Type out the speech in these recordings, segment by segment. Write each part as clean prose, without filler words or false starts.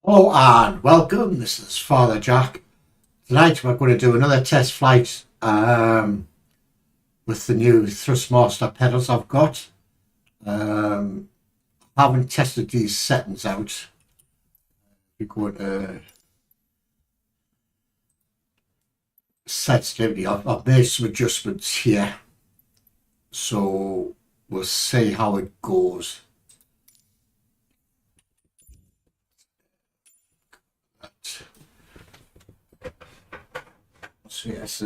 Hello and welcome. This is Father Jack. Tonight we're going to do another test flight with the new Thrustamster pedals I've got. I haven't tested these settings out. We're going to sensitivity. I've made some adjustments here, so we'll see how it goes. So yes,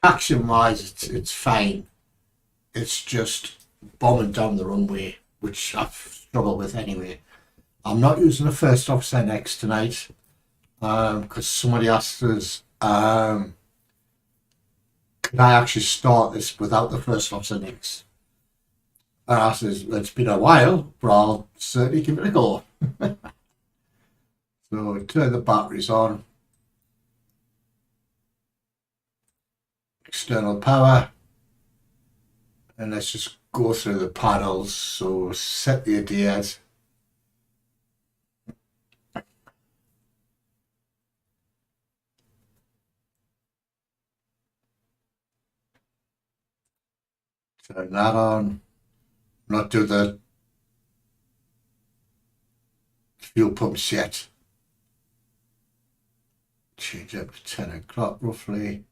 action wise it's fine. It's just bombing down the runway, which I've struggled with anyway. I'm not using the first officer next tonight because somebody asked us can I actually start this without the first officer next. And I says, it's been a while, but I'll certainly give it a go. So turn the batteries on. External power. And let's just go through the panels. So set the ideas. Turn that on. Not do the fuel pumps yet. Change up to 10 o'clock roughly.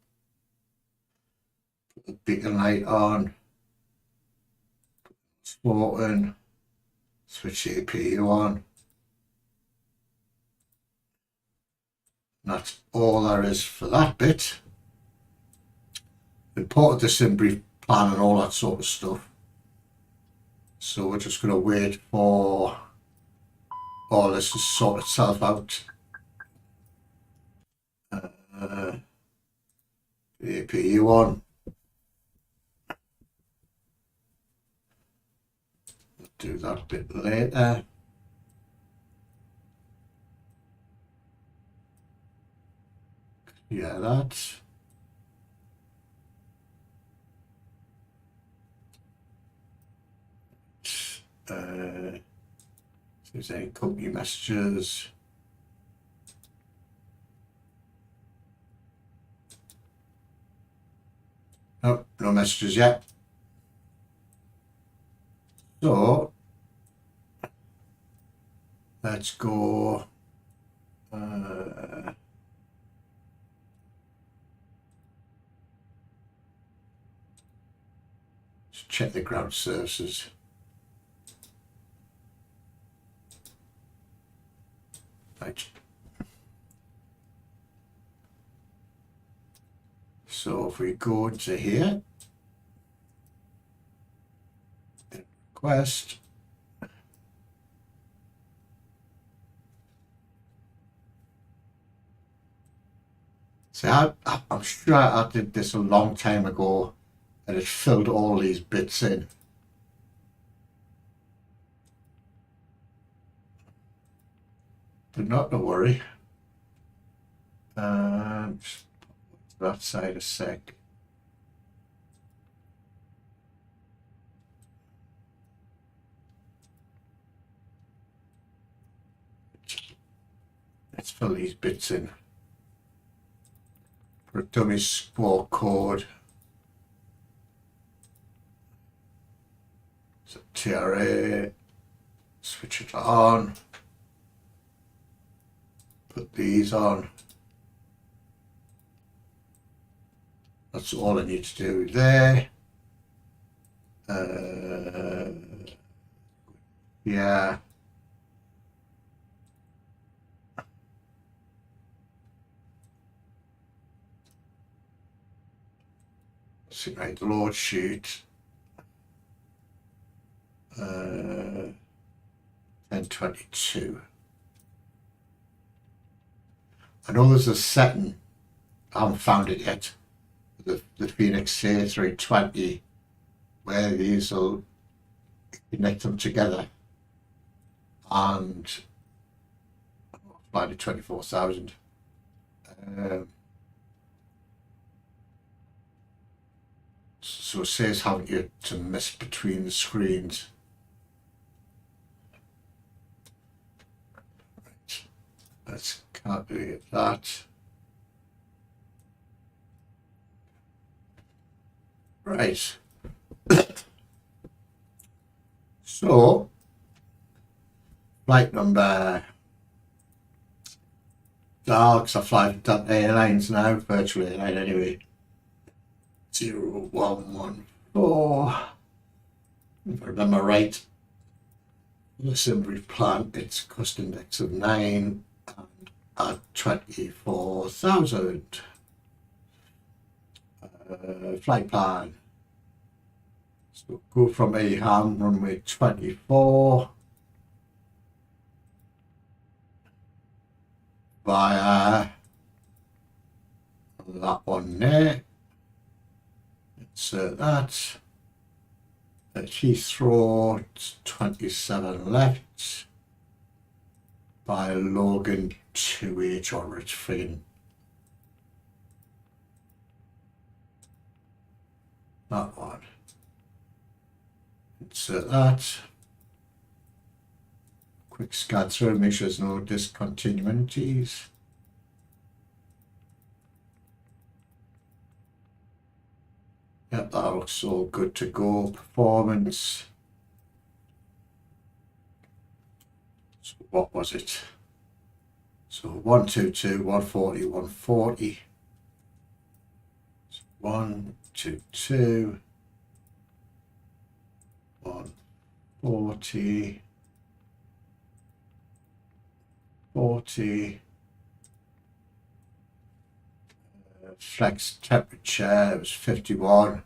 Put the beacon light on. Sporting. Switch the APU on. And that's all there is for that bit. Imported the Simbrief plan and all that sort of stuff. So we're just going to wait for all this to sort itself out. The APU on. We'll do that a bit later. Yeah, that. If there's any company messages. Nope, no messages yet. So let's go. Let's check the ground services. Right. So if we go into here, request. See, I'm sure I did this a long time ago and it filled all these bits in. But not to worry. That side a sec. Let's fill these bits in. For a dummy squawk code. So TRA. Switch it on. Put these on. That's all I need to do there. Yeah. See, right, load sheet. 1022. I know there's a setting, I haven't found it yet, the Fenix A320, where these will connect them together and fly to 24,000. So it says having to miss between the screens. Right. Let's calculate that. Right. So, flight number. Because I fly Delta Airlines now, virtual airline anyway. 0114. If I remember right, the assembly plan, it's cost index of 9 and at 24,000. Flight plan. So go from EHAM runway 24 via that one there. Insert that. At Heathrow, 27 left by Logan 2H, or it's friggin' that one. Insert that. Quick scan through, make sure there's no discontinuities. Yep, that looks all good to go. Performance. So what was it? So 122, 140, 140. So 122, 140, 40. Flex temperature, it was 51,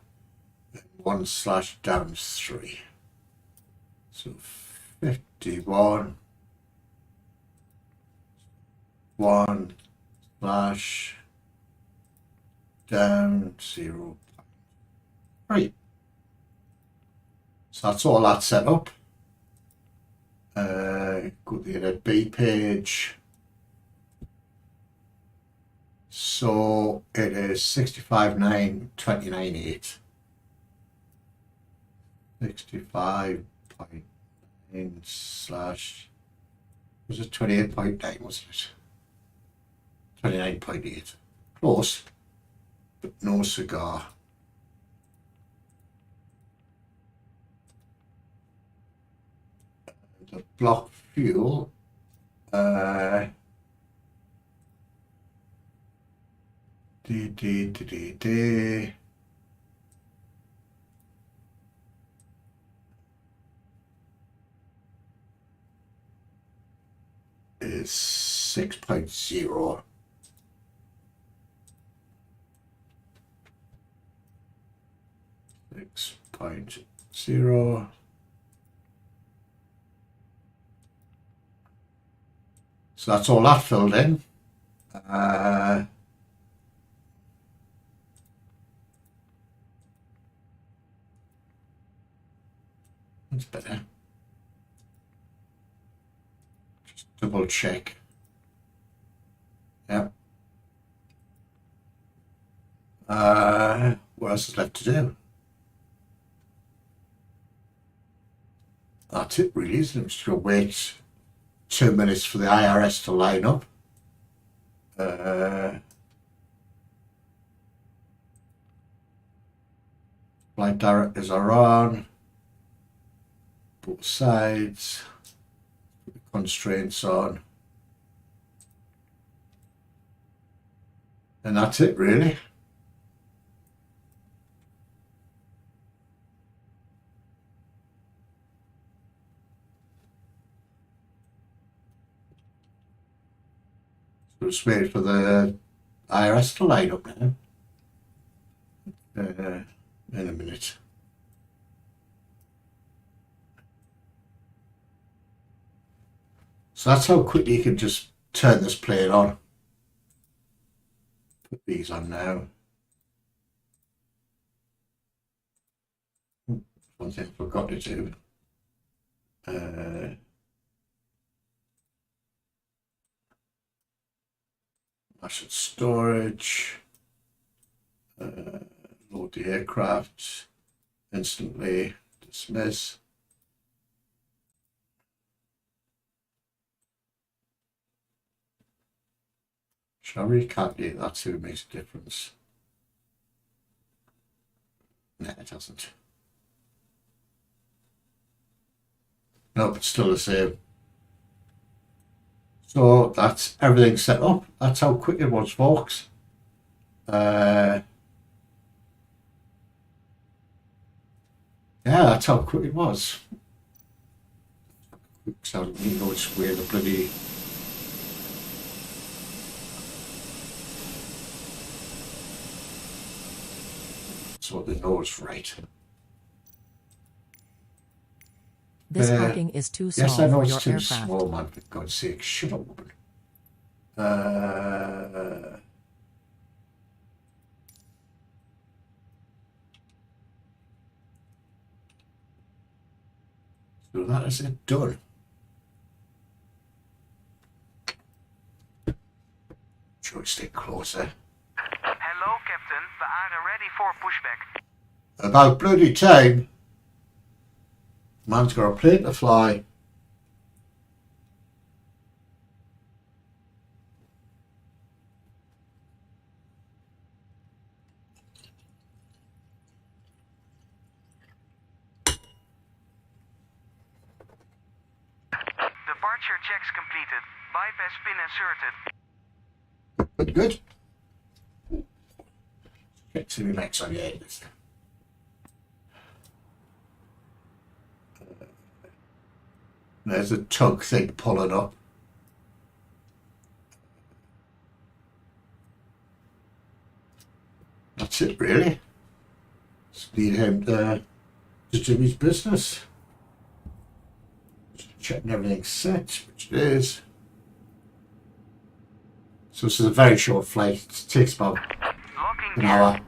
and 1/-3. So 51, 1/-0.3. So that's all that set up. Go to the edit B page. So it is 65,929.8. 65.9 slash, was it 28.9, wasn't it? 29.8. Close, but no cigar. The block fuel, is 6.0. So that's all that filled in. That's better. Just double check. Yep. What else is left to do? That's it really, isn't it? I'm just going to wait 2 minutes for the IRS to line up. Flight directors are on. Both sides. Put the constraints on. And that's it really. So just wait for the IRS to line up now. In a minute. So that's how quickly you can just turn this plane on. Put these on now. One thing I forgot to do. Asset storage. Load the aircraft. Instantly dismiss. Shall I recalculate that, see if it makes a difference? No, it doesn't. Nope, it's still the same. So that's everything set up. That's how quick it was, folks. Yeah, that's how quick it was. So I don't even know which way the bloody... So they know it's right. This parking is too small yes, I know for it's your too aircraft. small, man. For God's sake, shut up, woman. So that is it done. Joystick closer. Hello, Captain. We are ready for pushback. About bloody time. Man's got a plane to fly. Departure checks completed. Bypass pin inserted. Good. Get to the next on the end. There's a tug thing pulling up. That's it, really. Just need him to do his business. Just checking everything's set, which it is. So this is a very short flight. It takes about an hour.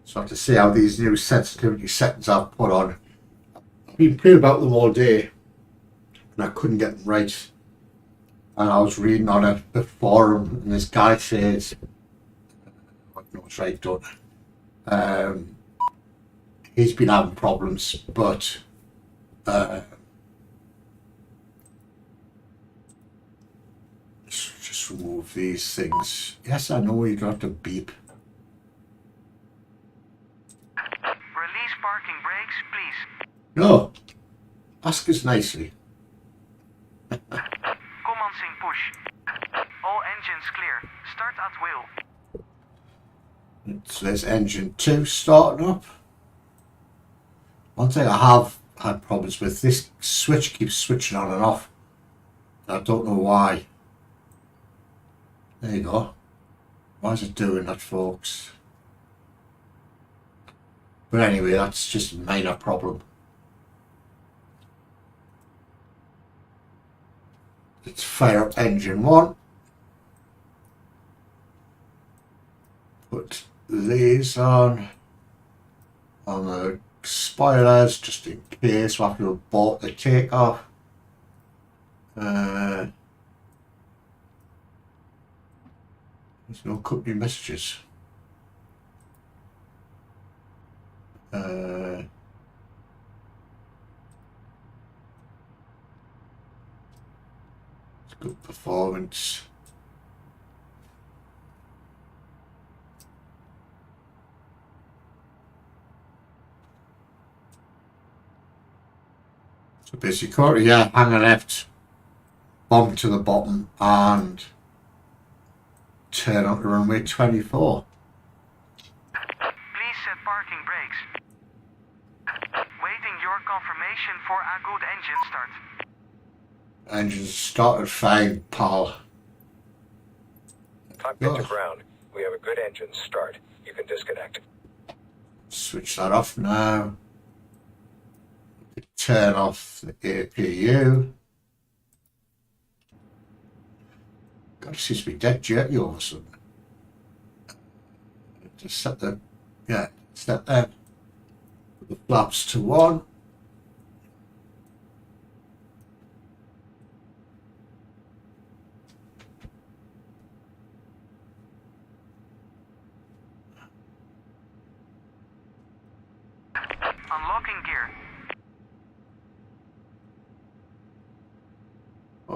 So I have to see how these new sensitivity settings I've put on. I've been playing about them all day and I couldn't get them right. And I was reading on a forum and this guy says, I know it's right done. He's been having problems, but just remove these things. Yes, I know you don't have to beep. Release parking brakes, please. No, ask us nicely. Commencing push. All engines clear. Start at will. So there's engine 2 starting up. One thing I have had problems with, this switch keeps switching on and off. I don't know why. There you go. Why is it doing that, folks? But anyway, that's just a minor problem. Let's fire up engine 1. Put these on the spoilers just in case we have to abort the takeoff. There's no company messages. It's good performance. So basically, yeah, hanger left, bomb to the bottom, and turn on to runway 24. Please set parking brakes. Waiting your confirmation for a good engine start. Engines started fine, pal. Cockpit to ground. We have a good engine start. You can disconnect. Switch that off now. Turn off the APU. God, it seems to be dead jerky all of a sudden. Just set the, yeah, set them. Put the flaps to 1.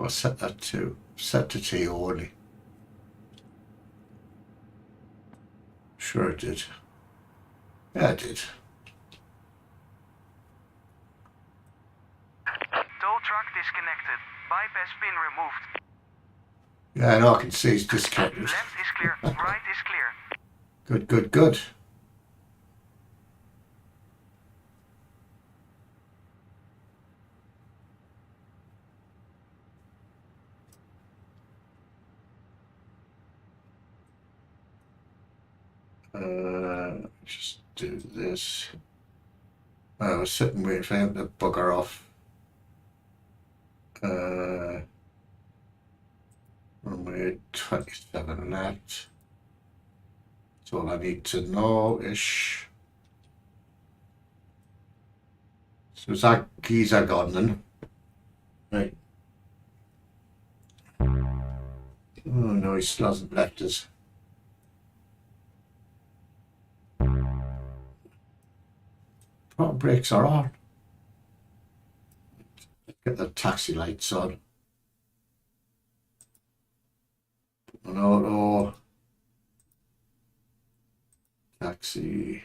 I set that to? Set to T only. Sure it did. Yeah, it did. Tow truck disconnected. Bypass pin removed. Yeah, I know, I can see it's disconnected. Left is clear. Right is clear. Good, good, good. Just do this. I was sitting waiting for him to bugger off. Runway 27 left. That's all I need to know-ish. So is that geezer gone then? Right. Oh no, he still hasn't left us. Front brakes are on. Get the taxi lights on. An auto. Taxi.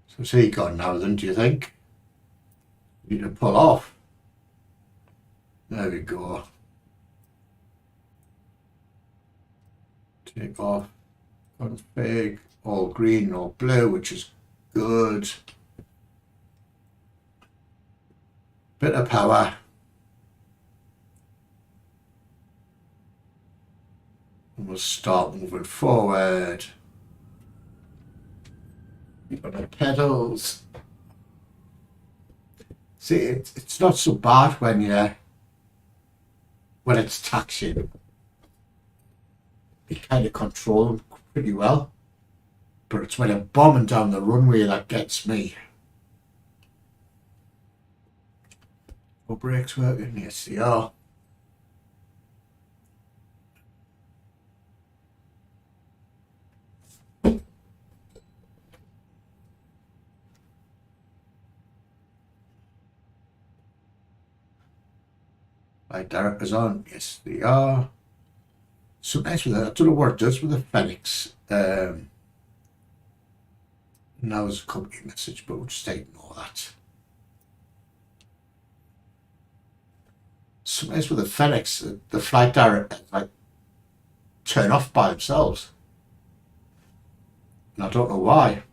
So is he gone now then, do you think? Need to pull off. There we go. Take off. Config. All green, all blue, which is good. Bit of power. And we'll start moving forward. On the pedals. See, it's not so bad when it's taxiing. You kind of control them pretty well. But it's when I'm bombing down the runway that gets me. Are brakes working? Yes, they are. Light directors on? Yes, they are. Sometimes with that, I don't know what it does with the Fenix. Now there's a company message, but we'll just ignore that. Sometimes with the Fenix, the flight directors like turn off by themselves. And I don't know why.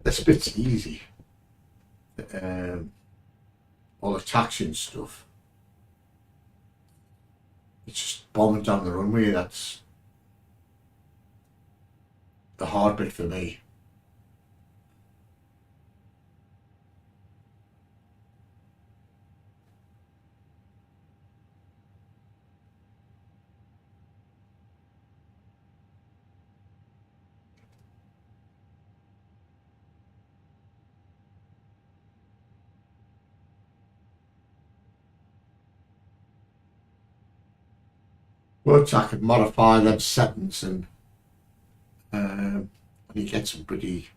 This bit's easy. All the taxiing stuff. It's just bombing down the runway. That's the hard bit for me. But I could modify them settings and you get some pretty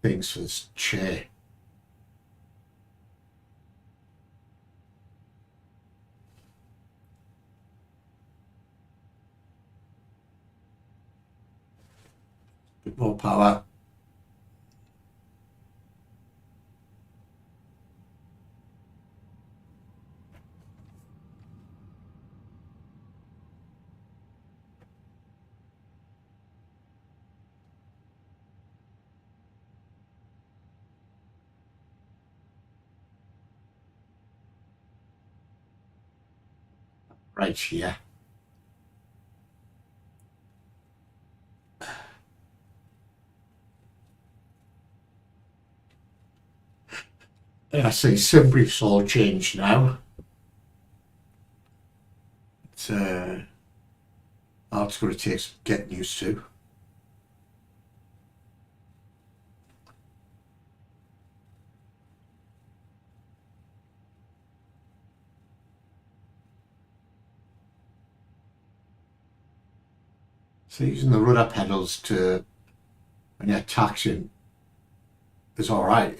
things for this chair. Bit more power. Right here. I see sim briefs all changed now. It's going to take some getting used to. . So using the rudder pedals to when you're taxiing is alright.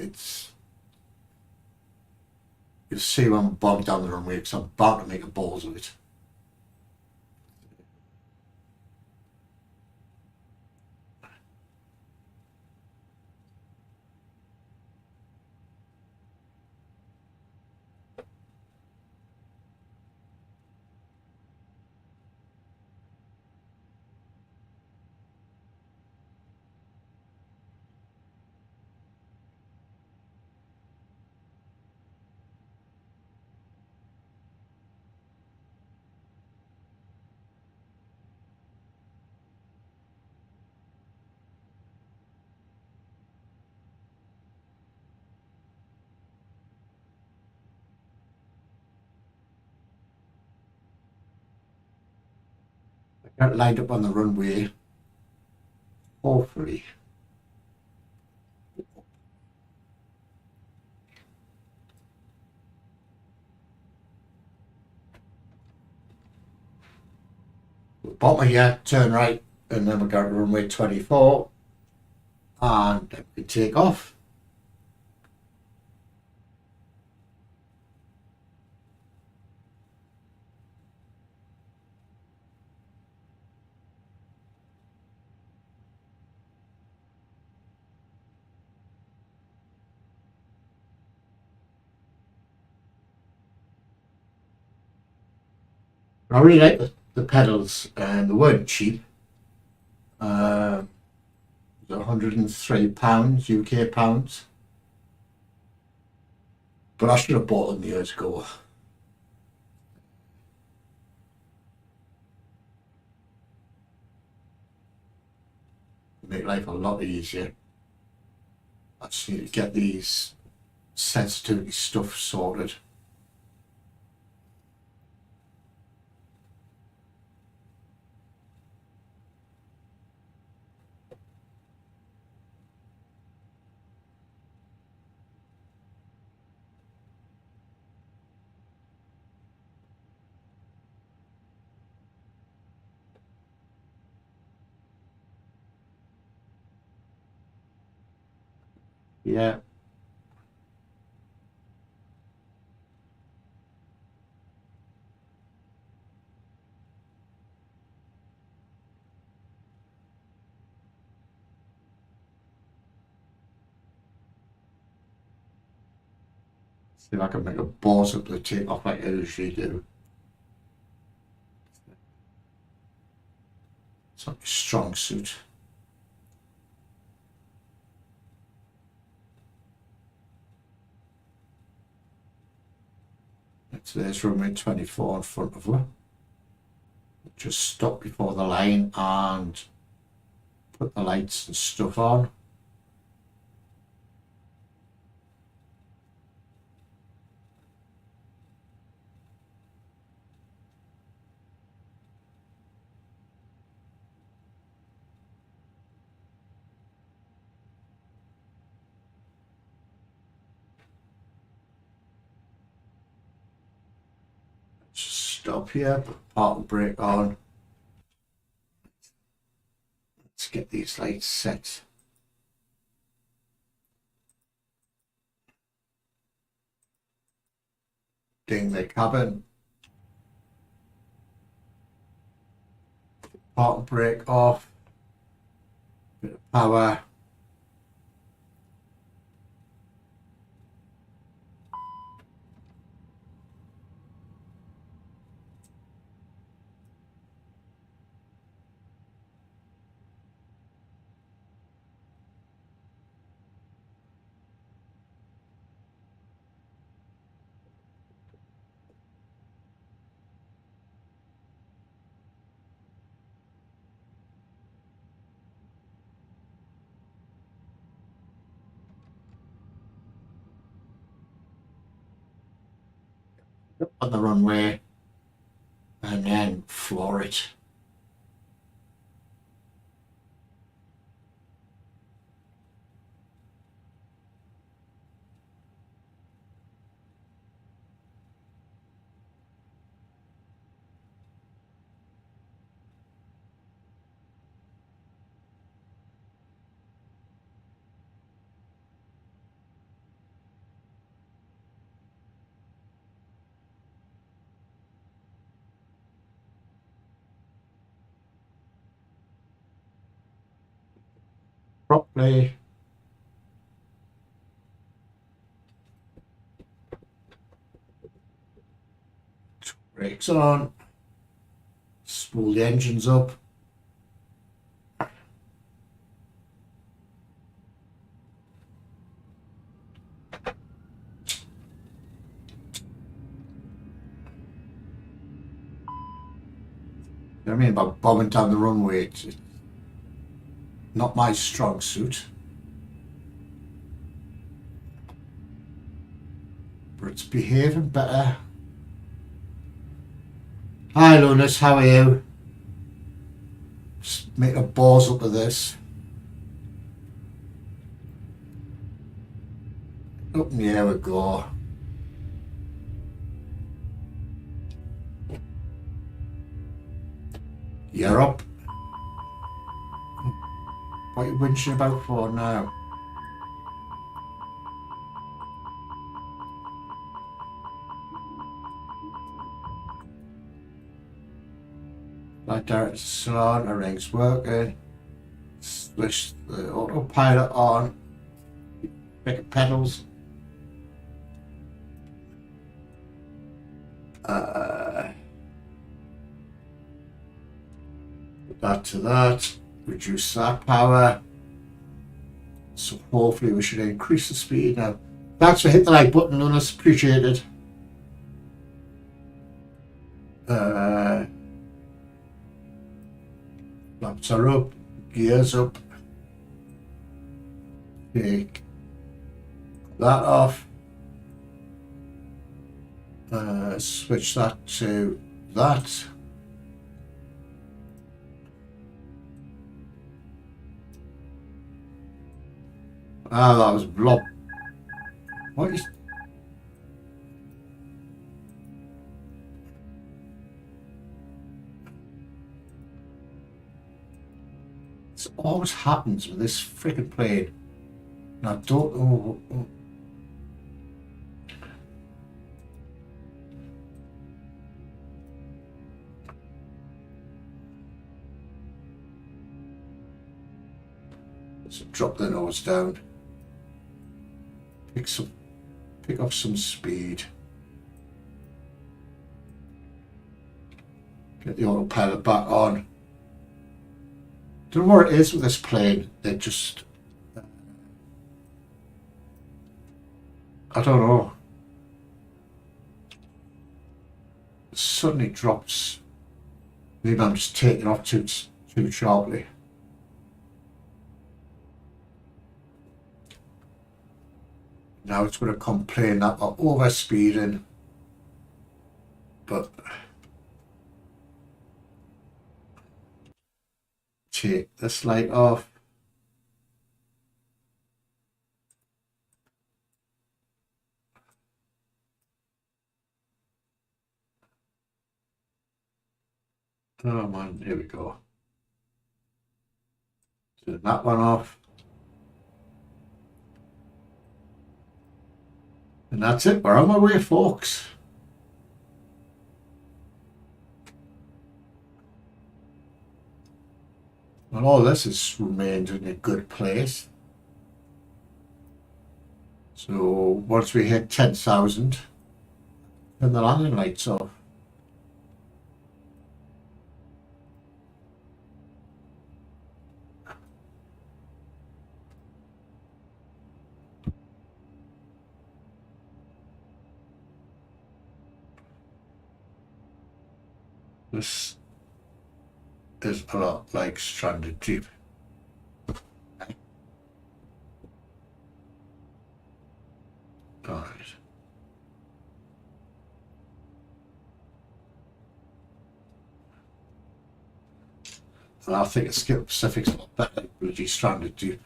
You'll see when I'm bogged down the runway because I'm about to make a balls of it. I got lined up on the runway. Hopefully. Bottom here, turn right, and then we go to runway 24, and then we take off. I really like the pedals, and they weren't cheap. £103 UK pounds, but I should have bought them years ago. Make life a lot easier. I just need to get these sensitivity stuff sorted. Yeah. See if I can make a balls up the take off like I usually do. It's not a strong suit. So there's runway 24 in front of her. Just stop before the line and put the lights and stuff on. Just stop here, put parking brake on. Let's get these lights set. Ding the cabin. Parking brake off. Bit of power. On the runway and then floor it. Play. Brakes on. Spool the engines up. You know what I mean about bombing down the runway? It's not my strong suit. But it's behaving better. Hi Lunas, how are you? Just making a balls up of this. Up in the air we go. You're up. What are you whinging about for now? Flight director's still on, our ring's working. Switch the autopilot on. Pick up pedals. That to that. Reduce that power. So hopefully we should increase the speed now. Thanks for hitting the like button, Lunas. Appreciate it. Flaps are up. Gears up. Take that off. Switch that to that. Ah, that was blob. What is... This always happens with this freaking plane. And I don't know... So drop the nose down. Pick up some speed. Get the autopilot back on. Don't know what it is with this plane. It just... I don't know. It suddenly drops. Maybe I'm just taking off too sharply. Now it's going to complain that we're over speeding, but take this light off. Oh man, here we go. Turn that one off. And that's it, we're on my way, folks. And all this has remained in a good place. So once we hit 10,000, turn the landing lights off. This is a lot like stranded Jeep. Alright. And I think a Skip Pacific's a lot better than bloody stranded Jeep.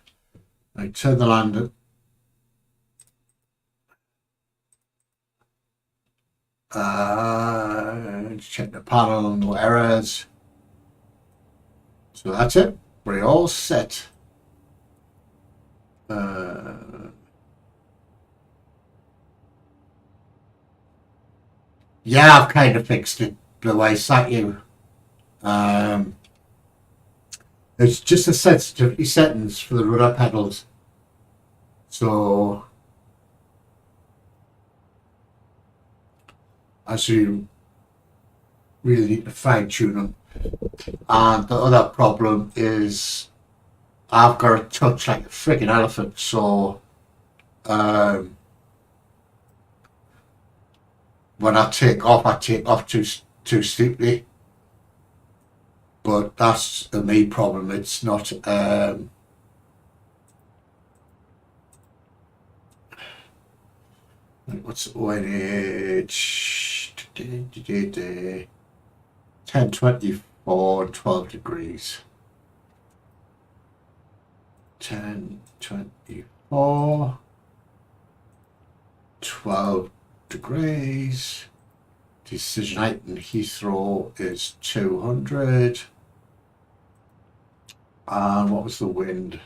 I turn the lander. Check the panel, no errors. So that's it. We're all set. Yeah, I've kind of fixed it. Blue Eyes, thank you. It's just the sensitivity settings for the rudder pedals. So as you really need to fine tune them. And the other problem is I've got to touch like a freaking elephant, so when I take off too steeply. But that's a me problem. It's not what's the ONH? 1024 and 12 degrees. 1024 12 degrees. Decision height in Heathrow is 200. And what was the wind?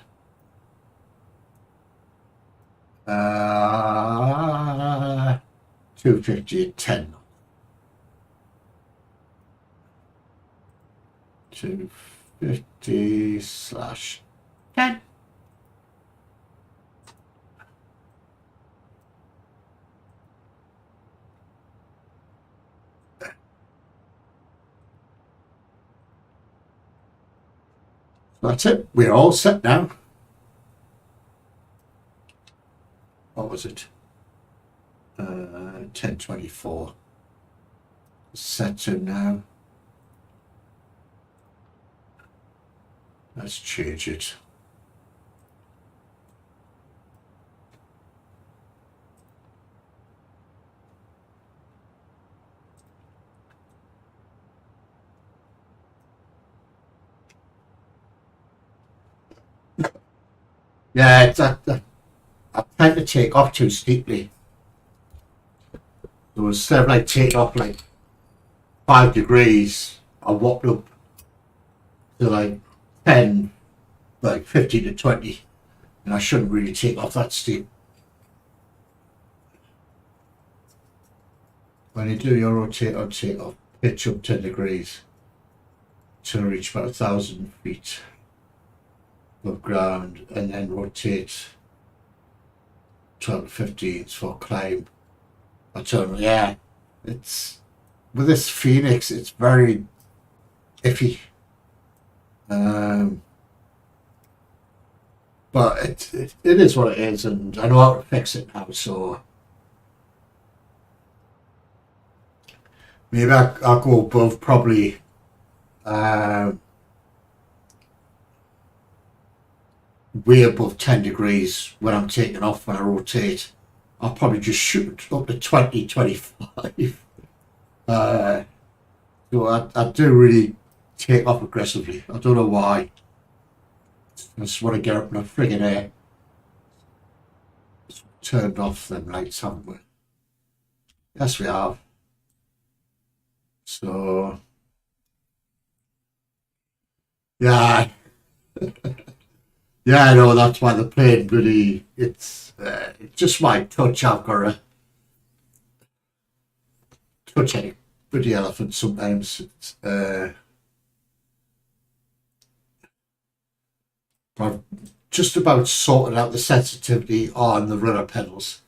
250 at 10. 250/10. That's it. We're all set now. What was it? 1024. Set to now. Let's change it. Yeah, I tend to take off too steeply. So instead of like taking off like 5 degrees, I walked up to like 10, like 50 to 20, and I shouldn't really take off that steep. When you do your rotate on takeoff, pitch up 10 degrees to reach about 1,000 feet above ground, and then rotate 12 to 15 for climb. I turn, yeah, it's with this Fenix, it's very iffy. But it is what it is, and I know how to fix it now, so maybe I'll go above, probably way above 10 degrees when I'm taking off. When I rotate, I'll probably just shoot up to 20, 25. So I do really take off aggressively. I don't know why. I just want to get up in a friggin' air. Turned off them lights, haven't we? Yes, we have. So yeah. Yeah, I know, that's why the plane really, it's just my touch. I've got to touch any bloody elephant sometimes. It's, I've just about sorted out the sensitivity on the rudder pedals.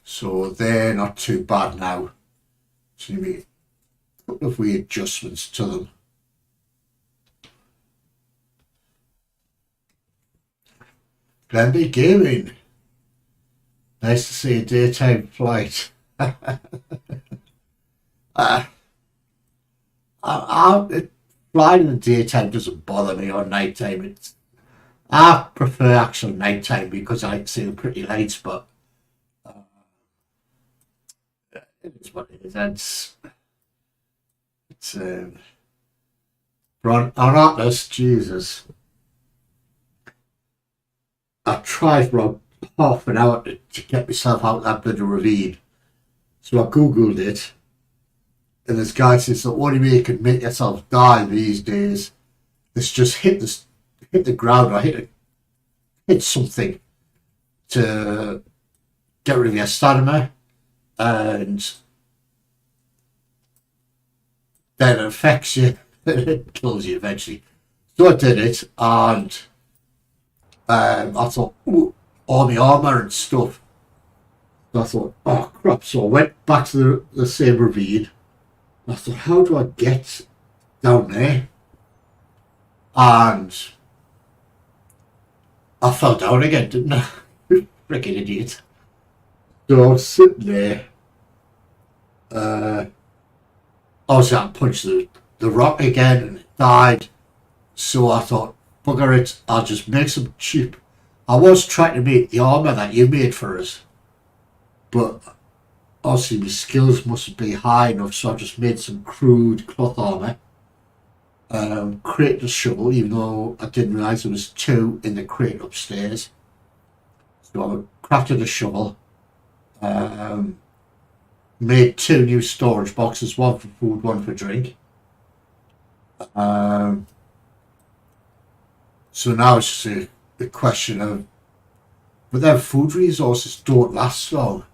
So they're not too bad now. So you make a couple of wee adjustments to them. Glenby Gaming. Nice to see a daytime flight. Flying in the daytime doesn't bother me, or nighttime. I prefer actual nighttime because I like to see the pretty lights, but it is what it is. It's for an Atlas, Jesus. I tried for half an hour to get myself out of that bloody ravine. So I googled it, and this guy says the only way you can make yourself die these days is just hit the ground, or hit something to get rid of your stamina, and then it affects you, it kills you eventually. So I did it, and I thought, ooh, all my armour and stuff. So I thought, oh crap. So I went back to the same ravine. I thought, how do I get down there? And I fell down again, didn't I? Freaking idiot. So I was sitting there. Obviously, I punched the rock again and it died. So I thought, bugger it, I'll just make some cheap. I was trying to make the armour that you made for us, but obviously my skills mustn't be high enough, so I just made some crude cloth armour. Created a shovel, even though I didn't realise there was two in the crate upstairs. So I crafted a shovel. Made two new storage boxes, one for food, one for drink. So now it's just a question of, but then food resources don't last long.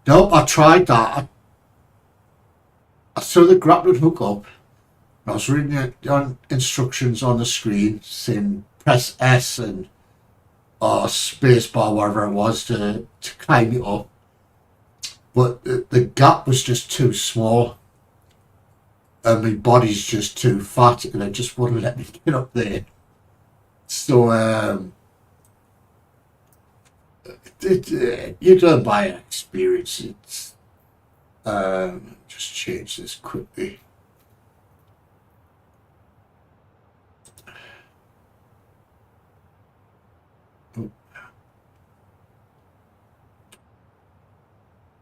Nope, I tried that. I saw the grappling hook up. I was reading the instructions on the screen saying press S and or space bar, whatever it was, to climb it up. But the gap was just too small. And my body's just too fat and it just wouldn't let me get up there. So you learn by experience. It's just change this quickly.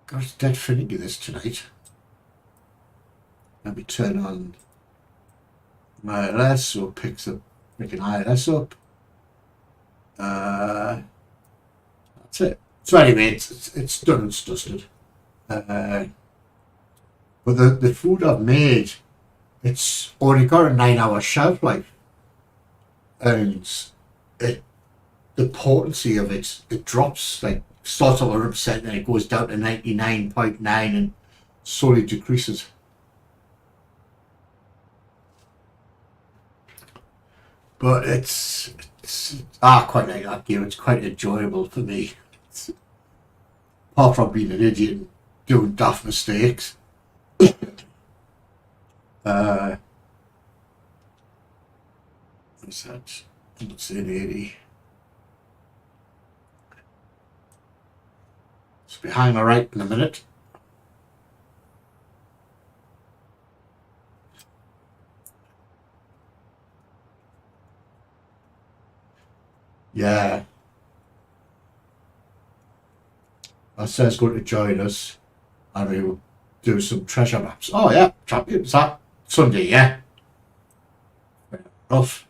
God, it's dead finicky this tonight. Let me turn on my ILS so it picks up freaking ILS up. That's it. So anyway, it's done and dusted. But the food I've made, it's only got a 9-hour shelf life, and the potency of it drops, like starts at 100% and it goes down to 99.9 and slowly decreases. But it's I quite like that game. It's quite enjoyable for me. Apart from being an idiot and doing daft mistakes. What's that? Let's say 80. It's behind my right in a minute. Yeah. I said he's going to join us and we will do some treasure maps. Oh yeah, champions that Sunday, yeah. Fair enough.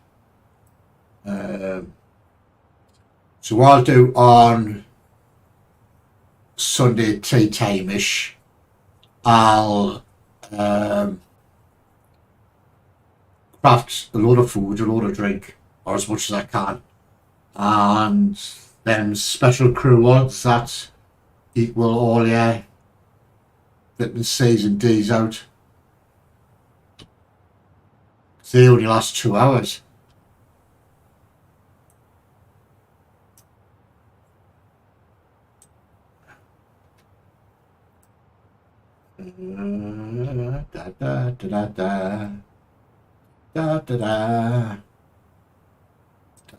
So what I'll do on Sunday tea time-ish, I'll craft a load of food, a load of drink, or as much as I can. And then special crew ones that equal all your vitamin C's and D's out. They only last 2 hours. Da da da da da da da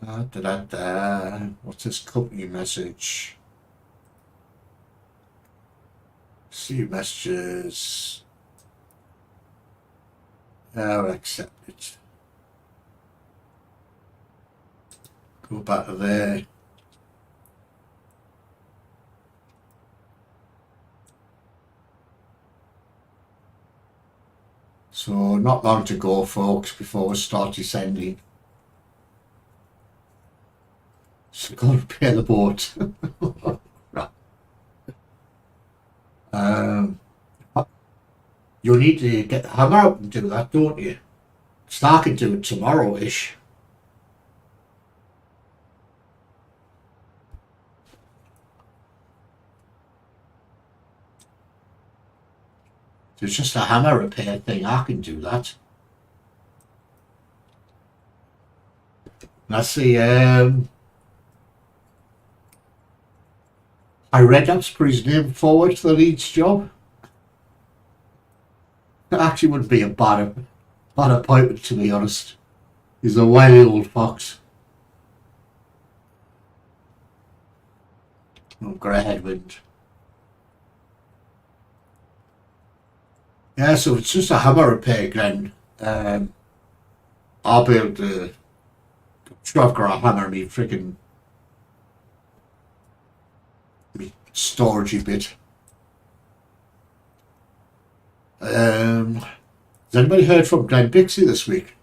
da da da da. What's this company message? See messages. I'll accept it. Go back to there. So not long to go, folks, before we start descending. So go and repair the boat. You'll need to get the hammer out and do that, don't you? Stark can do it tomorrow-ish. It's just a hammer repair thing. I can do that. Let's see. I read that's put his name forward for the Leeds job. That actually wouldn't be a bad appointment, to be honest. He's a wily old fox. Oh, grey headwind. Yeah, so it's just a hammer repair, Glenn. I'll be able to. Sure, I've got a hammer in me freaking storagey bit. Has anybody heard from Glenn Bixie this week?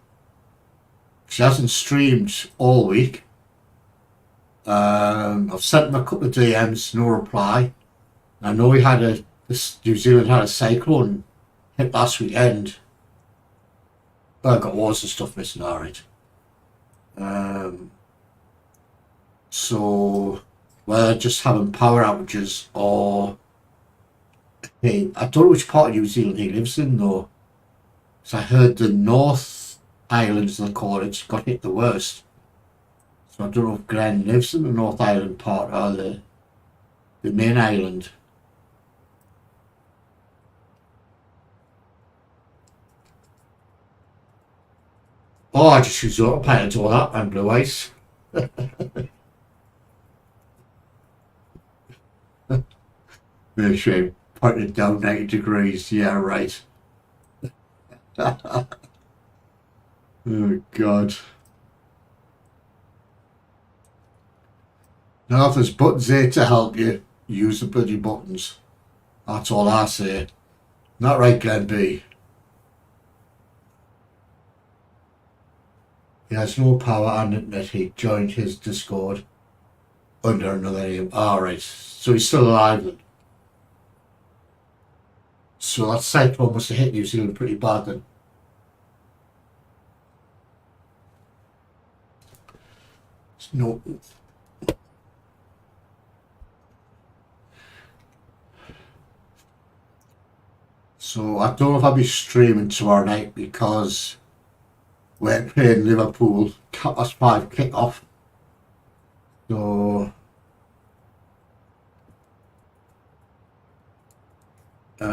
She hasn't streamed all week. I've sent him a couple of DMs, no reply. I know he had New Zealand had a cyclone hit last weekend. But I got loads of stuff missing, alright. So we're just having power outages, or I don't know which part of New Zealand he lives in though. So I heard the North Island, as they call it, got hit the worst. So I don't know if Glenn lives in the North Island part or the main island. Oh, I just use autopilot to all that and blue ice. Make sure you point it down 90 degrees. Yeah, right. Oh, God. Now, if there's buttons there to help you, use the bloody buttons. That's all I say. Not right, Glenn B. He has no power and internet. He joined his Discord under another name. Alright, so he's still alive then. So that cyclone must have hit New Zealand pretty bad then. No. So I don't know if I'll be streaming tomorrow night because we're playing Liverpool, 5:30 kick-off. So it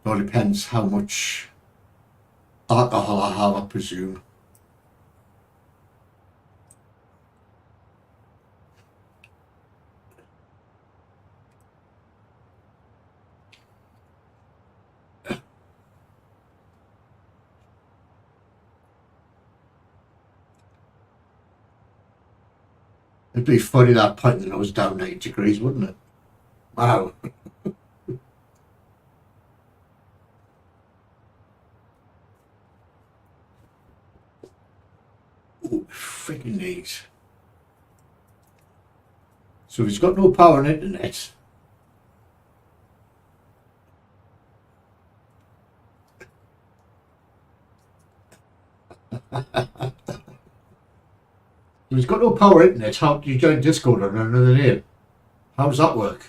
all depends how much alcohol I have, I presume. It'd be funny that point that I was down 90 degrees, wouldn't it? Wow. Oh, freaking neat. So he's got no power and internet. He's got no power internet. How do you join Discord on another name? How does that work?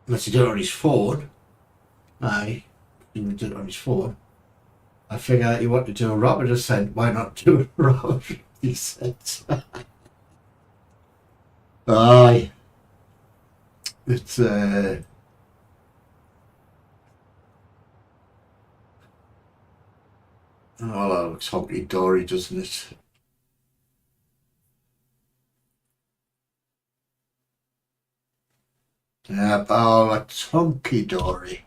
Unless he did it on his phone. Aye, he did it on his phone. I figure you want to do a rapid ascent. Why not do a rapid descent? Aye. It's oh, that looks honky-dory, doesn't it? Yeah, oh, that's honky-dory.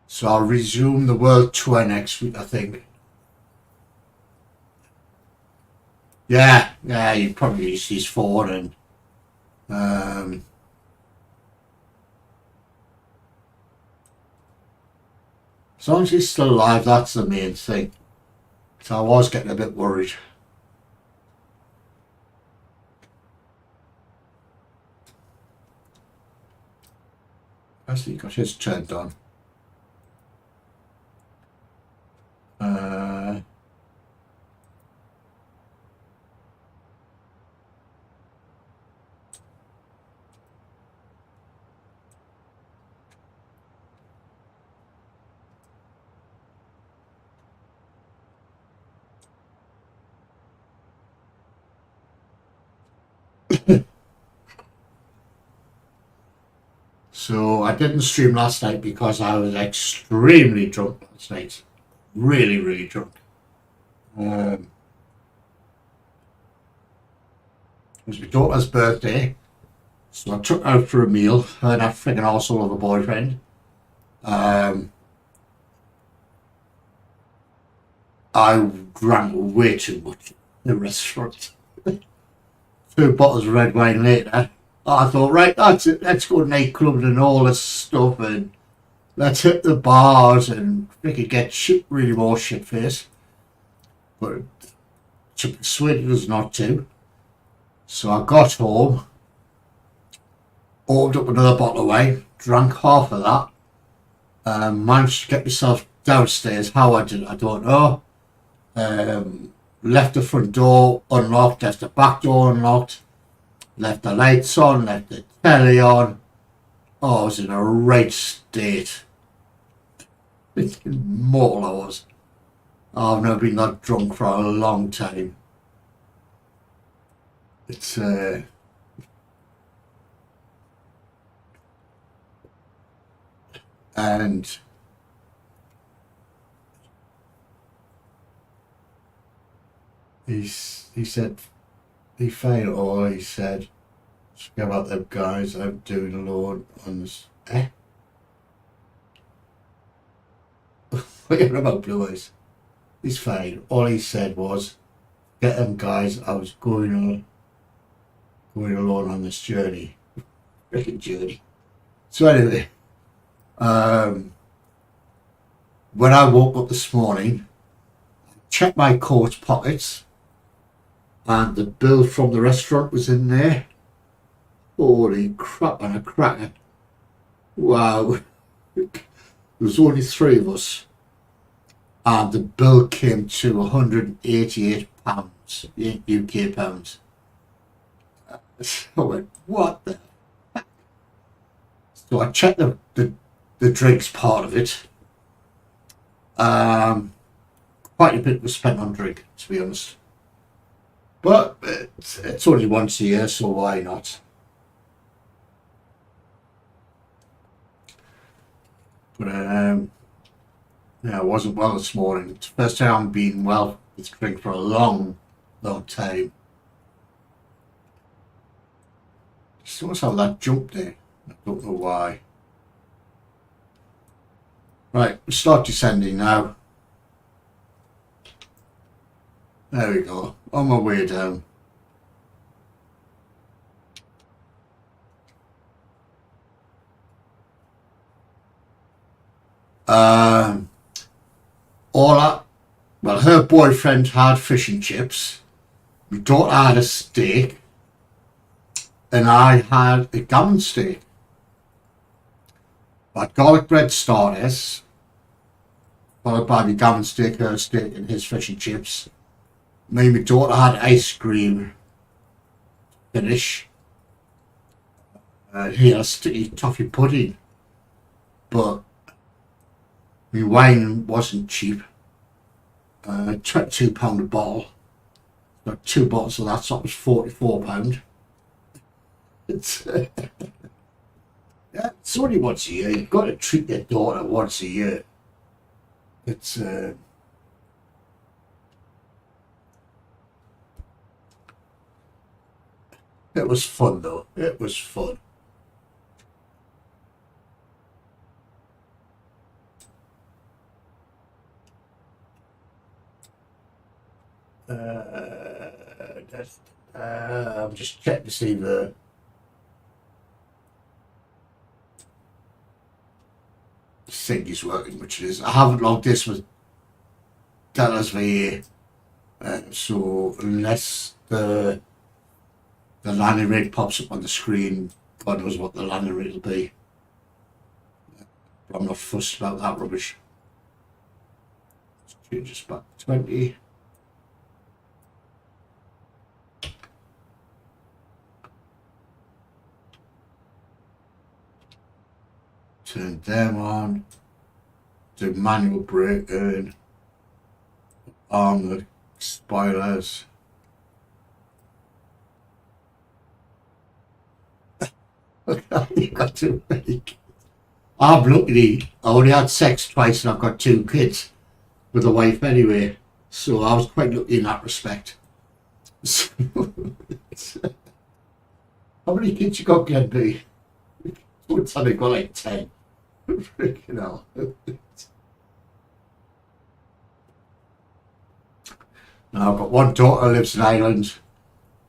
So I'll resume the world tour next week, I think. Yeah, you probably use his phone and as long as he's still alive, that's the main thing. So I was getting a bit worried. has he got his turned on? So I didn't stream last night because I was extremely drunk last night. Really, really drunk. It was my daughter's birthday, so I took her out for a meal. Her and that friggin' arsehole of a boyfriend. I drank way too much in the restaurant. 2 bottles of red wine later, I thought, right, that's it. Let's go to nightclubs and all this stuff, and let's hit the bars and freaking get shit, really more shit faced. But she persuaded us not to. So I got home, opened up another bottle of wine, drank half of that, managed to get myself downstairs. How I did, I don't know. Left the front door unlocked, left the back door unlocked, left the lights on, left the telly on. Oh, I was in a right state. It's mortal I was. I've never been that drunk for a long time. It's and he said he failed, or he said, forget about them guys, I'm doing alone on this. What about Blue Eyes? He's fine. All he said was, get them guys, I was going alone on this journey. Freaking journey. So anyway, when I woke up this morning, checked my coat pockets, and the bill from the restaurant was in there. Holy crap, and a cracker. Wow. There was only 3 of us. And the bill came to £188 UK pounds. So I went, what the heck? So I checked the drinks part of it. Quite a bit was spent on drink, to be honest. But it's only once a year, so why not? But yeah, I wasn't well this morning. It's the first time I've been well with drink for a long, long time. Just notice how that jumped there. I don't know why. Right, we start descending now. There we go. On my way down. Well, her boyfriend had fish and chips. My daughter had a steak. And I had a gammon steak. I had garlic bread starters, followed by the gammon steak, her steak, and his fish and chips. Me and my daughter had ice cream finish. He had a sticky toffee pudding. But my wine wasn't cheap. £22 a bottle. Got 2 bottles of that, so that was £44. It's yeah, it's only once a year. You've got to treat your daughter once a year. It's it was fun though. It was fun. I'm just checking to see the thing is working, which it is. I haven't logged this with Dallas VA, so unless the landing rate pops up on the screen, God knows what the landing rate will be. But I'm not fussed about that rubbish. Let's change this back to 20. Turn them on. Do manual braking. Arm the spoilers. You've got too many kids. I'm lucky. I only had sex twice and I've got 2 kids with a wife anyway. So I was quite lucky in that respect. So, how many kids you got, Glenby? One time I got like 10. Freaking hell. Now I've got one daughter who lives in Ireland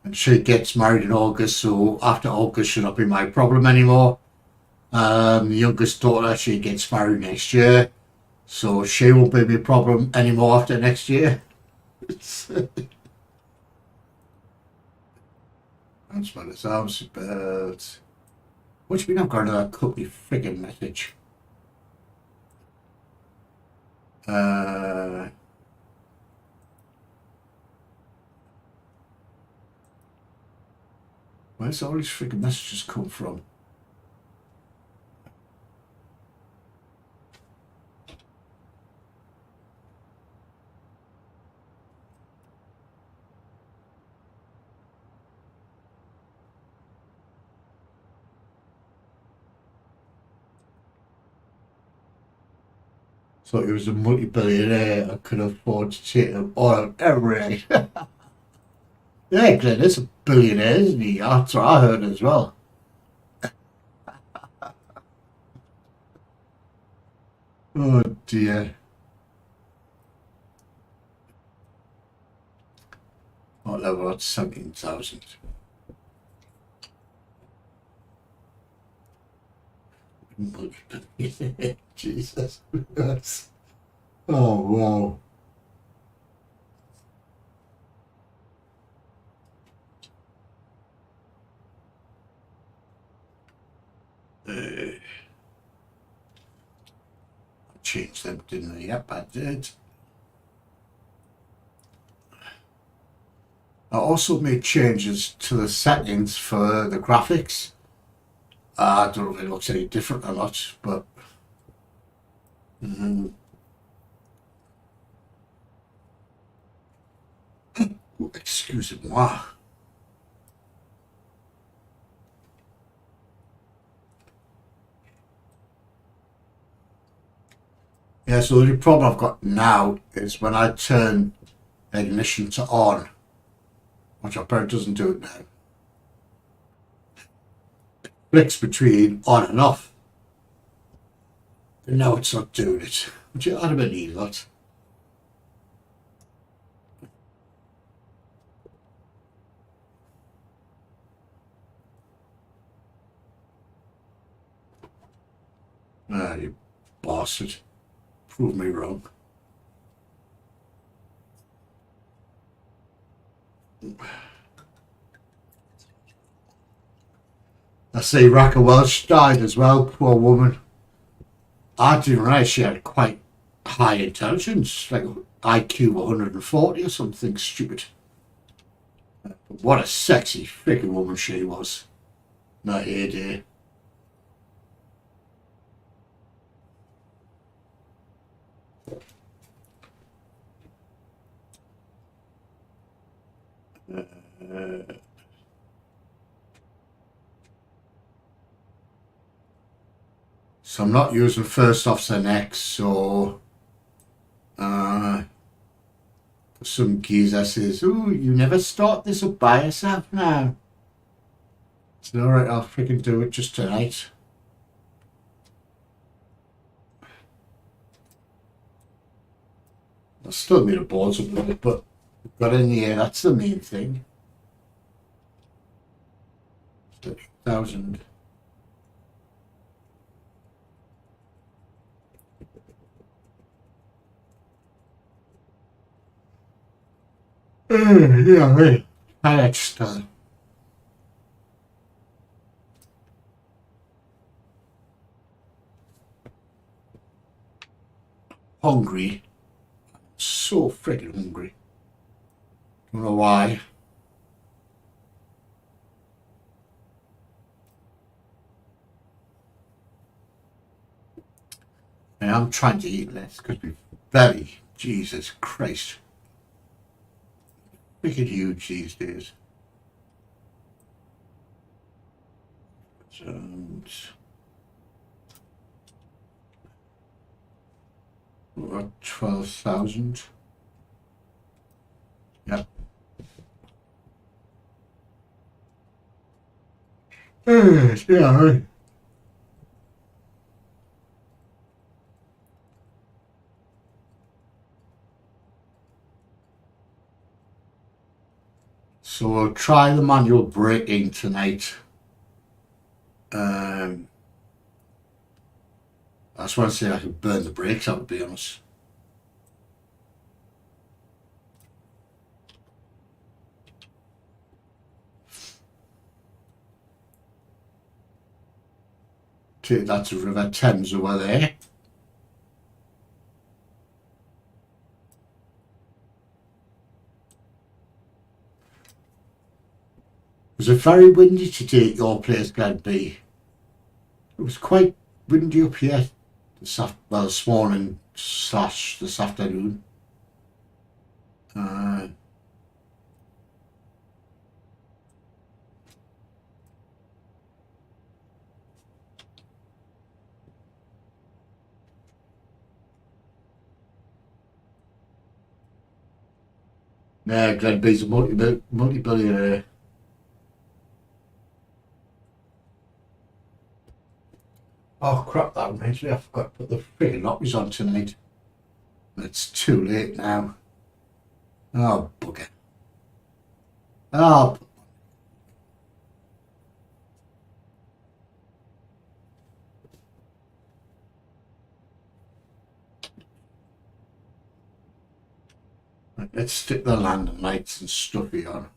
and she gets married in August, so after August should not be my problem anymore. The youngest daughter, she gets married next year, so she won't be my problem anymore after next year. That's what it sounds about. What do you mean I've got another company friggin' message? Where's all these friggin' messages come from? Thought he was a multi-billionaire and could afford to take him oil every day. Yeah, Glenn is a billionaire, isn't he? That's what I heard as well. Oh dear. What level at 17,000? Jesus. Oh wow. I changed them, didn't I? Yep, I did. I also made changes to the settings for the graphics. I don't know if it looks any different or not, but excusez-moi. Yeah, so the problem I've got now is when I turn ignition to on, which apparently doesn't do it now. It flicks between on and off. And now it's not doing it. Which I'd have been that. Ah, you bastard. Prove me wrong. I see Raka Welsh died as well, poor woman. I didn't realise she had quite high intelligence, like IQ 140 or something stupid. But what a sexy freaking woman she was. Not here, dear. So I'm not using first officer next, so some geezer says, "Ooh, you never start this up by yourself now." So alright, I'll freaking do it just tonight. I still need a balls up with it, but got in the air, that's the main thing. 30,000. Yeah, right. Extra. hungry. So freaking hungry. Don't know why. I am trying to eat less because we're very, Jesus Christ, freaking huge these days. And what, 12,000? Yep. Yeah, right. So we'll try the manual braking tonight. I just want to see if I can burn the brakes out, to be honest. That's a River Thames over there. Was it very windy today at your place, Glen B? It was quite windy up here this morning / this afternoon. Yeah, Glen B's a multi-billionaire. Oh crap, that reminds me, I forgot to put the freaking knockers on tonight. It's too late now. Oh, bugger. Oh, let's stick the landing lights and stuffy on.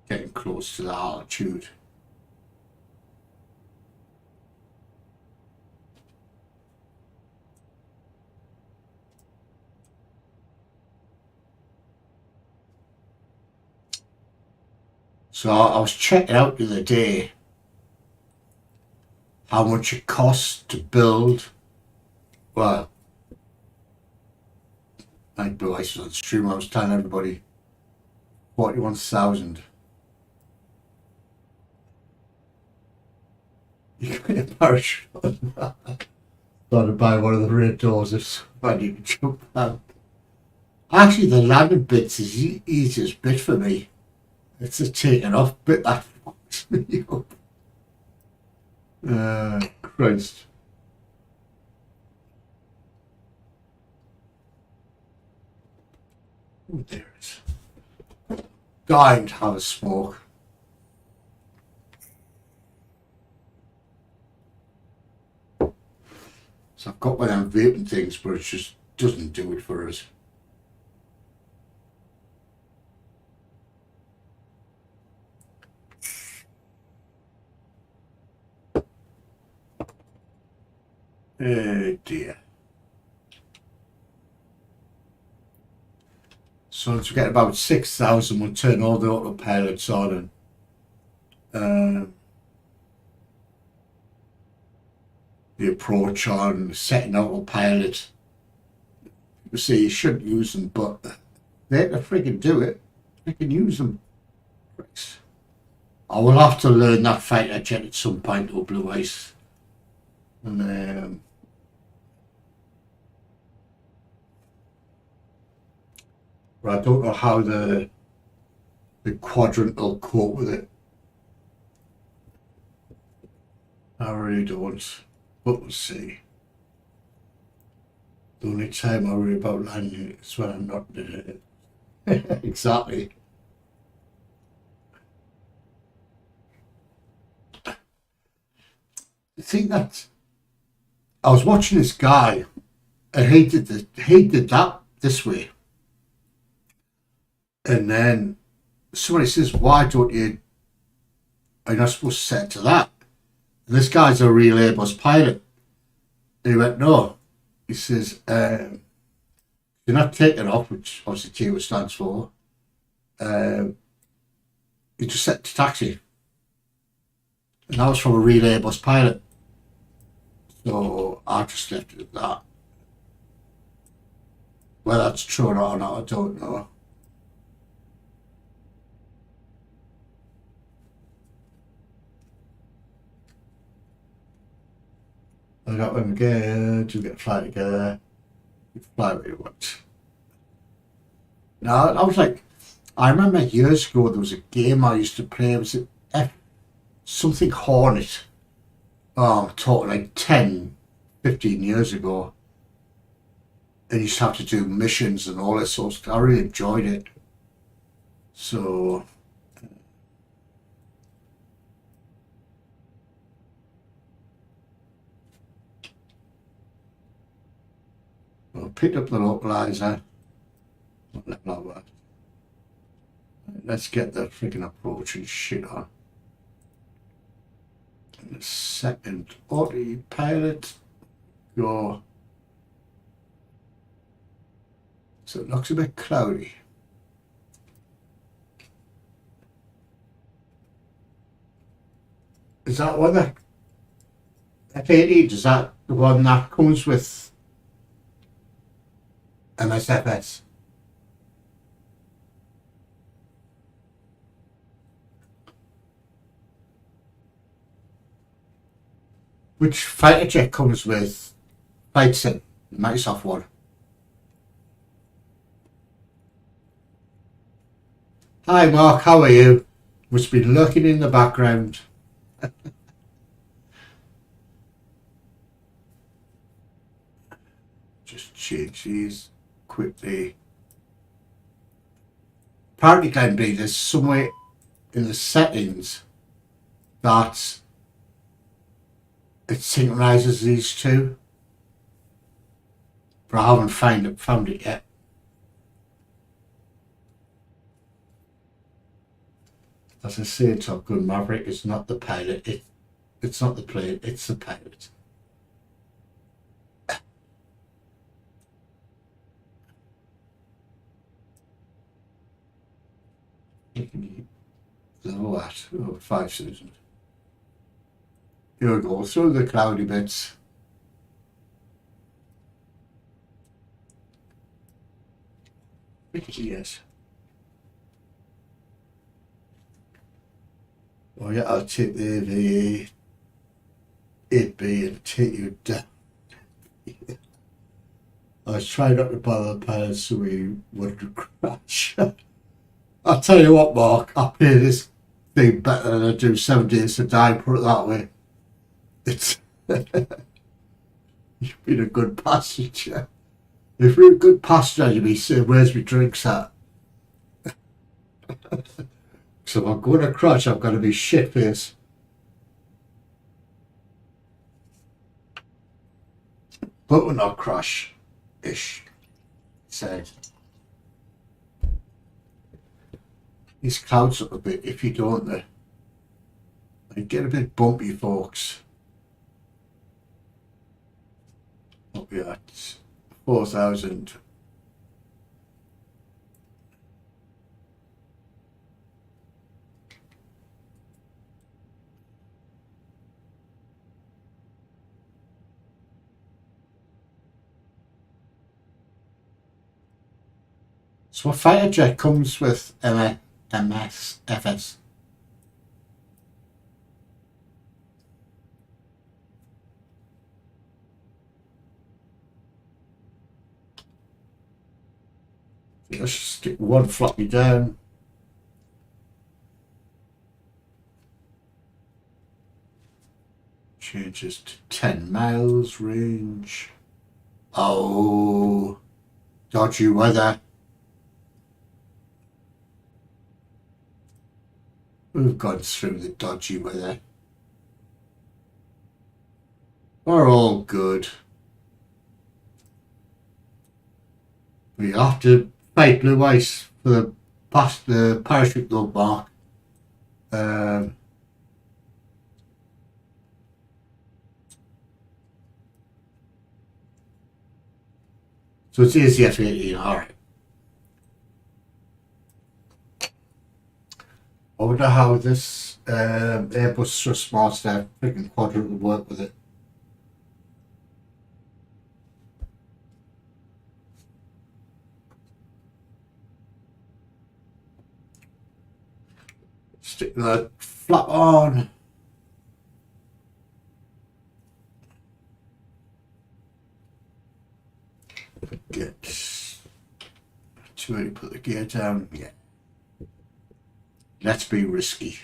Getting close to the altitude. So I was checking out the other day how much it costs to build, well, like Blue Ice was on stream, I was telling everybody 41,000. You can get a parachute on that. Got to buy one of the red doors if somebody can jump out. Actually, the landing bit's is the easiest bit for me. It's the taking off bit that fucks me up. Christ. Oh, there it is. Dying to have a smoke. So I've got one of them vaping things, but it just doesn't do it for us. Oh dear. So once we get about 6,000, we'll turn all the autopilots on and the approach on, setting autopilot. You see, you shouldn't use them, but they can friggin' do it. They can use them. I will have to learn that fighter jet at some point, or Blue Ice. And but I don't know how the quadrant will cope with it. I really don't, but we'll see. The only time I worry about landing is when I'm not doing it. Exactly. I think that I was watching this guy and he did that this way. And then somebody says, why don't you are you not supposed to set it to that? And this guy's a real Airbus pilot. And he went, no. He says, you're not taking off, which obviously TO stands for. You just set it to taxi. And that was from a real Airbus pilot. So I just left it at that. Whether that's true or not, I don't know. I got them again, do get a flight together, you fly where you want. Now, I was like, I remember years ago there was a game I used to play, it was something Hornet. Oh, I'm talking like 10, 15 years ago. And you used to have to do missions and all that sort of stuff. I really enjoyed it. So I picked up the localizer. Let's get the freaking approach and shit on. And the second autopilot, go. So it looks a bit cloudy. Is that what the F80, is that the one that comes with MSFS? Which fighter jet comes with Flight Sim, the Microsoft one? Hi Mark, how are you? Must be lurking in the background. Just change these quickly. Apparently, Glenn B, there's somewhere in the settings that it synchronizes these two, but I haven't found it yet. As I say, Top Gun Maverick is not the pilot. It's not the plane. It's the pilot. What? Oh, 5,000. Here we go, through the cloudy bits. Yes. Oh yeah, I'll take the 8B and take you down. I was trying not to bother the pilots so we wouldn't crash. I'll tell you what, Mark, I pay this thing better than I do 7 days to die, put it that way. It's you've been a good passenger. If you're a good passenger, you'd be saying, where's my drinks at? So if I'm going to crash, I'm going to be shit-faced. But we're not crash-ish. Said. These clouds up a bit, if you don't, they get a bit bumpy, folks. What we at? 4,000. So a fighter jet comes with MSFS. Let's stick one floppy down. Changes to 10 miles range. Oh, dodgy weather. We've gone through the dodgy weather. We're all good. We have to fight blue ice for the parachute though, Mark. So it's ACF18, alright. I wonder how this Airbus Thrustmaster freaking quadrant would work with it. Stick the flap on. Get too early, put the gear down. Yeah. Let's be risky.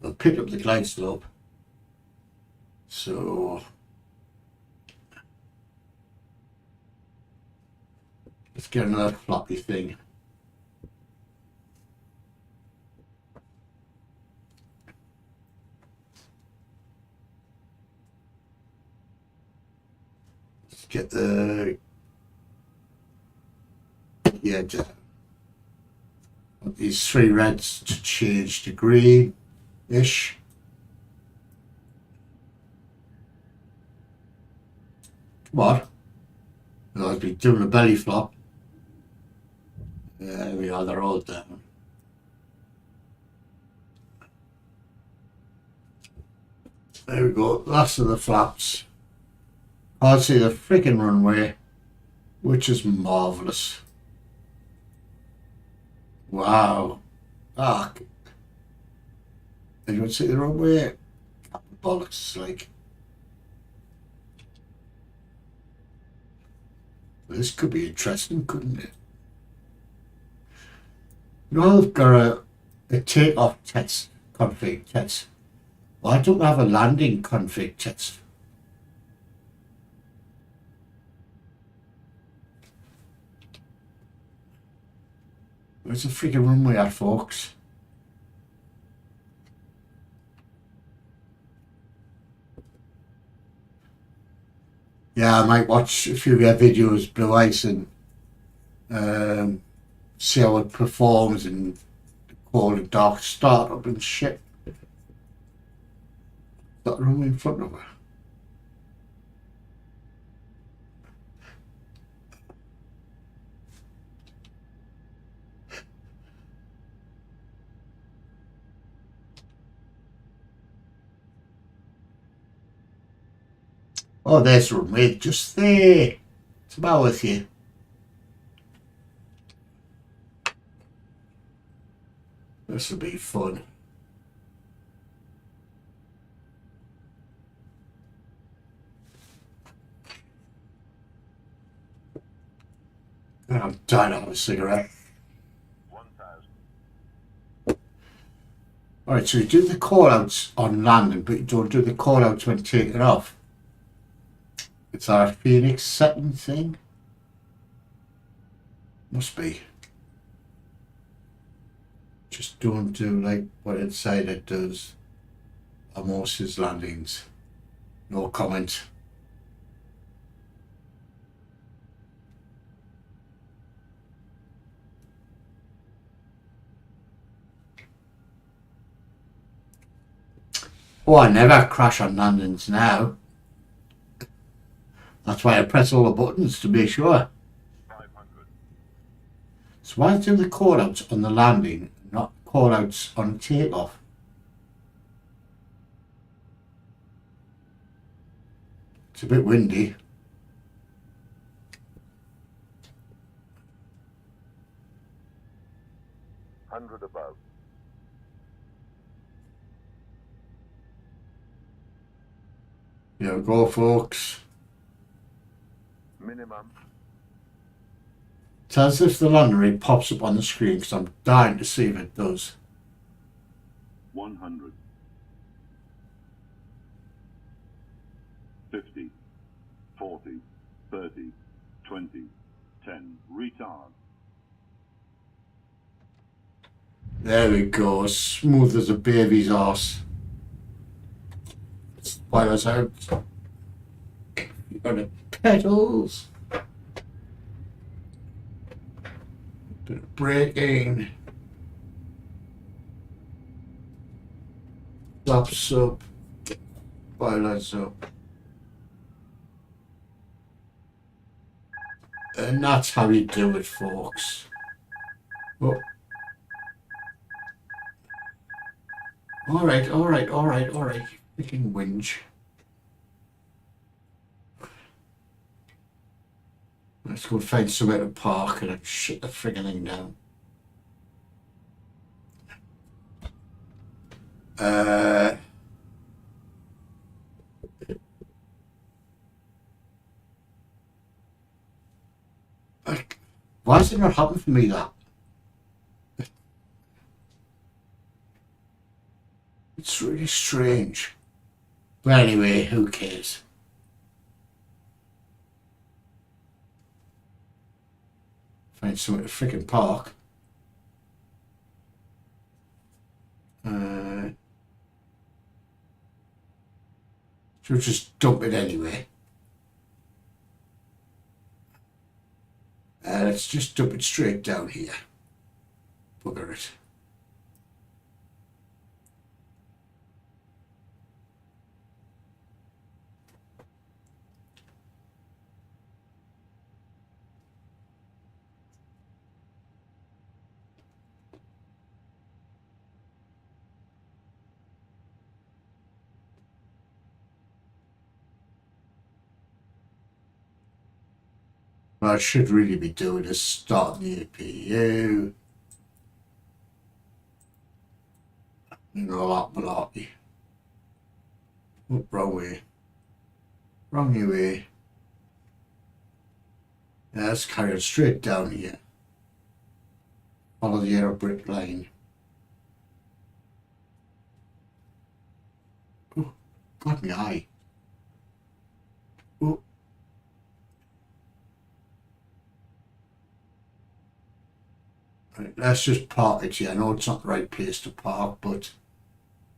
I'll pick up the glide slope. So let's get another floppy thing. Let's get the down. Want these three reds to change to green-ish. Come on. I'll be doing a belly flop. There we are, they're all down. There we go, last of the flaps. I'll see the freaking runway, which is marvellous. Wow. Ah. Anyone see the runway? Bollocks, like. This could be interesting, couldn't it? You know, I've got a takeoff test config test. Why don't I have a landing config test? Where's the freaking runway at, folks? Yeah, I might watch a few of your videos, Blue Ice, and see how it performs in the cold and dark startup and shit. Got the runway in front of her. Oh, there's the runway, just there. It's about with you. This will be fun. I'm dying to have a cigarette. 1000. Alright, so you do the call outs on landing, but you don't do the call outs when taking off. It's our Fenix setting thing. Must be. Just don't do like what inside it does on most his landings. No comment. Oh, I never crash on landings now. That's why I press all the buttons to make sure. 500. So why do the call outs on the landing, not call outs on takeoff? It's a bit windy. Hundred above. Here we go, folks. Minimum. It's as if the landing rate pops up on the screen because I'm dying to see if it does. 100. 50. 40. 30. 20. 10. Retard. There we go, as smooth as a baby's arse. Spoilers out. You got the pedals. Bit of braking. Flaps up. Spoilers up. And that's how you do it, folks. Oh. Alright, alright, alright, alright. Freaking whinge. Let's go find somewhere to park and shut the friggin' thing down. Why does it not happen for me that? It's really strange. But anyway, who cares? Find somewhere to freaking park. Should just dump it anyway. Let's just dump it straight down here. Bugger it. What I should really be doing is starting the APU. And all that malarkey. Oh, wrong way. Wrong way. Yeah, let's carry it straight down here. Follow the yellow brick line. Oh, got me eye. Oh. Right, let's just park it here. I know it's not the right place to park, but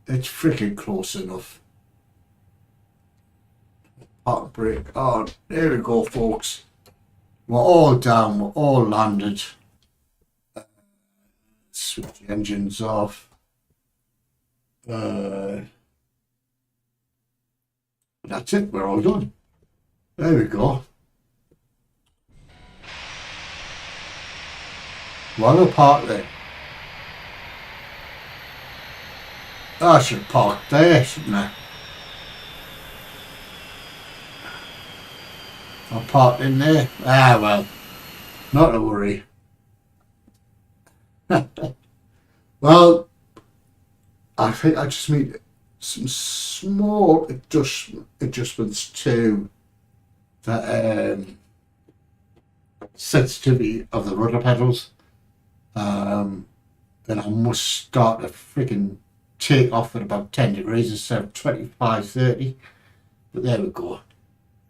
it's freaking close enough. Park brake on. There we go, folks. We're all down. We're all landed. Switch the engines off. That's it. We're all done. There we go. Well, I'll park there. Oh, I should park there, shouldn't I? I'll park in there. Ah, well, not to worry. Well, I think I just need some small adjustments to the sensitivity of the rudder pedals. Then I must start to freaking take off at about 10 degrees instead of 25, 30. But there we go.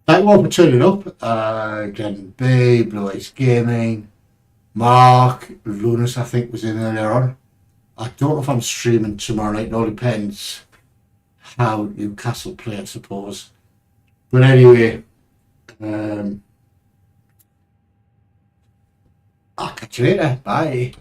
Thank you all for turning up. Again, B, Blue Eyes Gaming, Mark, Lunas I think was in earlier on. I don't know if I'm streaming tomorrow night. It all depends how Newcastle play, I suppose. But anyway, I'll catch you later. Bye.